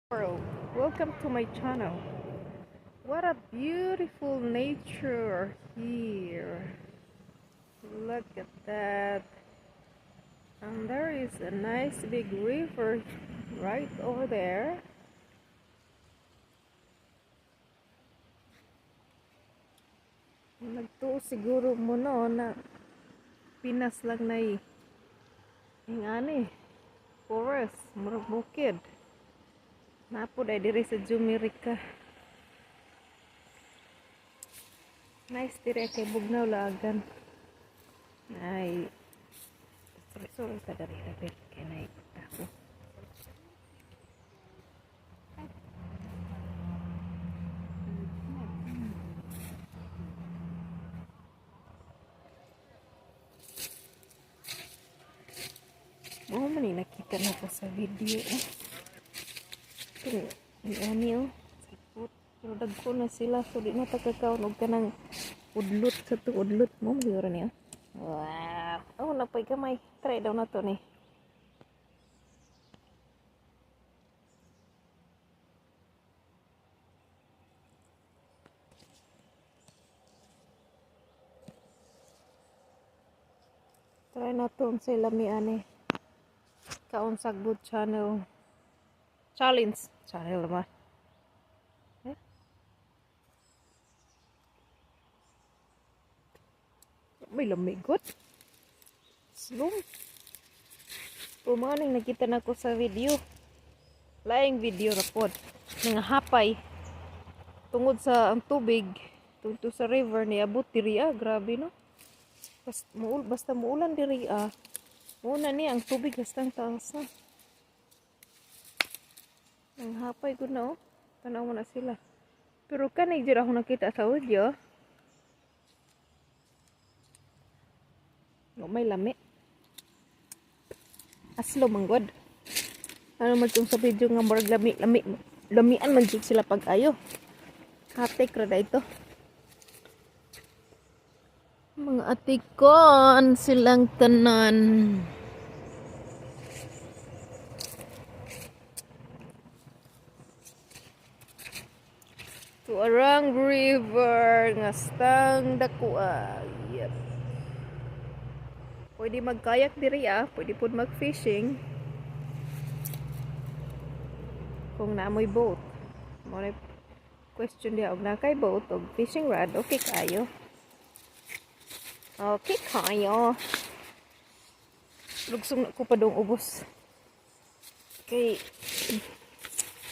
World, welcome to my channel. What a beautiful nature here. Look at that. And there is a nice big river right over there. Nagtuo siguro mo no na Pinas lang na ingani forest, murag bukid. Napo dai diri sa Jumirika. Nice diri kay bugnaw lagan. Ay sorry ta dari lapit kay nay ako. Man nakita na ko sa video. Ani sipot. Pero dagko na sila so di na takakaon og kanang udlot sa to udlot mo siguro niya. Wow. Oh, napay kamay. Try daw na to ni. Try na to sa lami ani. Kaon sagbot channel. Channel ba? May lamigot. Slum. Pumaning nakita na ko sa video. Laing video rapod. Nga hapay. Tungod sa ang tubig. Tungod sa river ni abot diri grabe no. Basta muulan diri muna ni ang tubig basta ang taas na. Ang hapay ko na Tanaw mo na sila. Pero kanig dira ako nakita sa audio. May lami. Aslo manggod. Ano man itong sa video nga marag lamian man dyan sila pag-ayo. Hatik rada ito. Mga atikon silang tanan. Tuarang river nga stang dakua. Yep. Pwede magkayak diri pwede po mag-fishing. Kung naamoy boat. Mo question dia og nakay boat og fishing rod, okay kayo. Okay kayo. Lugsong na ko pa dong ubos. Okay.